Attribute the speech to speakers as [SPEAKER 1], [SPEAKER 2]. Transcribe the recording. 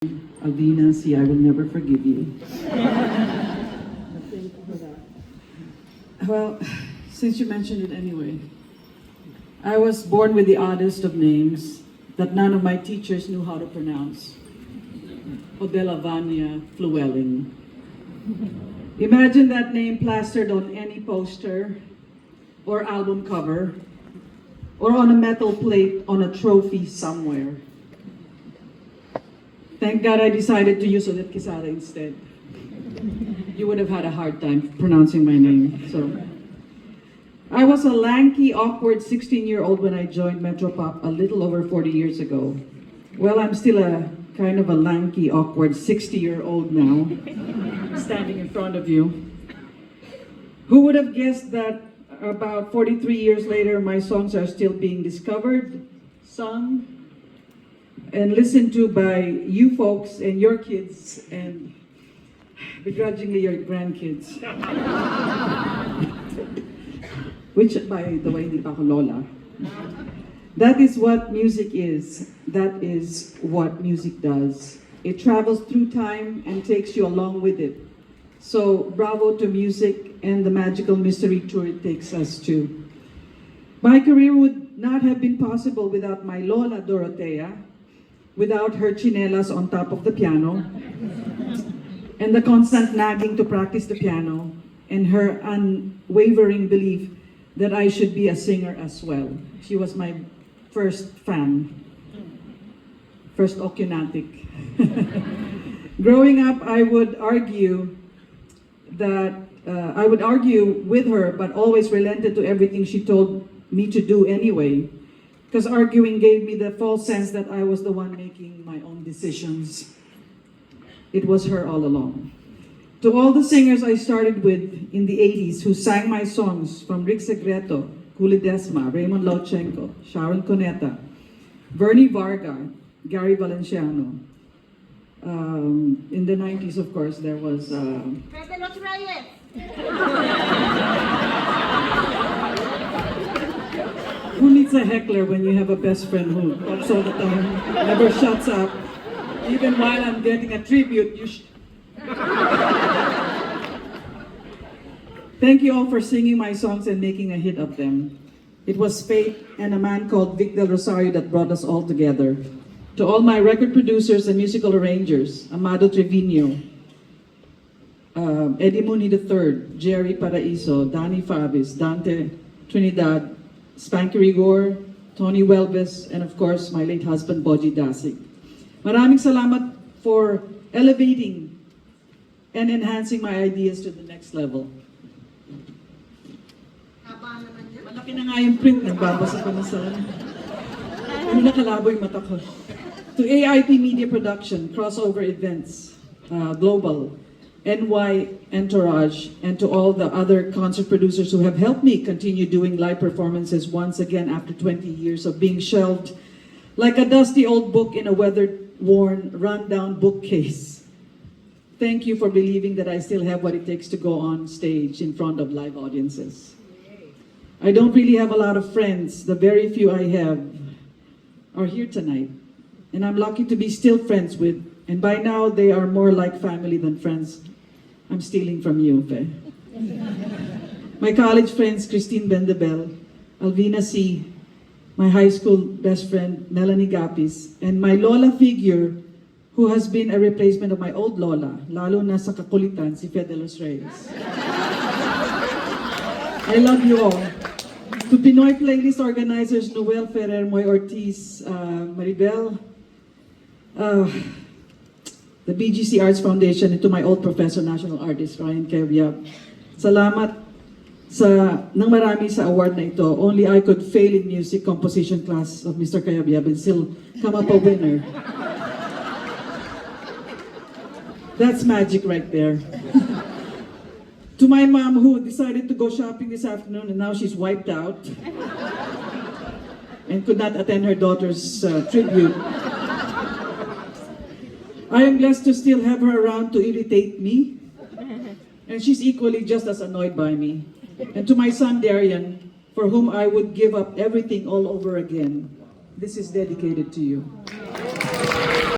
[SPEAKER 1] Alvina, see, I will never forgive you. Well, since you mentioned it anyway, I was born with the oddest of names that none of my teachers knew how to pronounce. Odelavania Fluellen. Imagine that name plastered on any poster or album cover or on a metal plate on a trophy somewhere. Thank God I decided to use Odette Quesada instead. You would have had a hard time pronouncing my name. So, I was a lanky, awkward 16-year-old when I joined Metropop a little over 40 years ago. Well, I'm still a kind of a lanky, awkward 60-year-old now, standing in front of you. Who would have guessed that about 43 years later, my songs are still being discovered, sung, and listened to by you folks and your kids and begrudgingly your grandkids. Which, by the way, hindi pa ako lola. That is what music is. That is what music does. It travels through time and takes you along with it. So bravo to music and the magical mystery tour it takes us to. My career would not have been possible without my Lola Dorotea, without her chinelas on top of the piano, and the constant nagging to practice the piano, and her unwavering belief that I should be a singer as well. She was my first fan, first ocunatic. Growing up, I would argue with her, but always relented to everything she told me to do anyway. Because arguing gave me the false sense that I was the one making my own decisions. It was her all along. To all the singers I started with in the 80s who sang my songs, from Rick Segreto, Kuli Desma, Raymond Lauchenko, Sharon Cuneta, Bernie Varga, Gary Valenciano. In the 90s, of course, there was...
[SPEAKER 2] Pepe Los Reyes!
[SPEAKER 1] Who needs a heckler when you have a best friend who talks all the time, never shuts up? Even while I'm getting a tribute, Thank you all for singing my songs and making a hit of them. It was fate and a man called Vic Del Rosario that brought us all together. To all my record producers and musical arrangers, Amado Trevino, Eddie Muni III, Jerry Paraiso, Danny Favis, Dante Trinidad, Spanky Rigor, Tony Welves, and of course, my late husband, Boji Dasig. Maraming salamat for elevating and enhancing my ideas to the next level. Malaki na nga yung print, nagbabasa ko na sa... Ano nakalabo yung mata ko. To AIP Media Production, Crossover Events, Global, NY Entourage, and to all the other concert producers who have helped me continue doing live performances once again after 20 years of being shelved like a dusty old book in a weather-worn, run-down bookcase. Thank you for believing that I still have what it takes to go on stage in front of live audiences. I don't really have a lot of friends. The very few I have are here tonight. And I'm lucky to be still friends with, and by now they are more like family than friends. I'm stealing from you, Fe. My college friends, Christine Bendebel, Alvina C., my high school best friend, Melanie Gapis, and my Lola figure, who has been a replacement of my old Lola, lalo na sa kakulitan, si Fe de los Reyes. I love you all. To Pinoy playlist organizers, Noel Ferrer, Moy Ortiz, Maribel, the BGC Arts Foundation, and to my old professor, national artist, Ryan Cayabyab. Salamat nang marami sa award na ito. Only I could fail in music composition class of Mr. Cayabyab and still come up a winner. That's magic right there. To my mom, who decided to go shopping this afternoon and now she's wiped out and could not attend her daughter's tribute. I am blessed to still have her around to irritate me, and she's equally just as annoyed by me. And to my son Darian, for whom I would give up everything all over again, this is dedicated to you.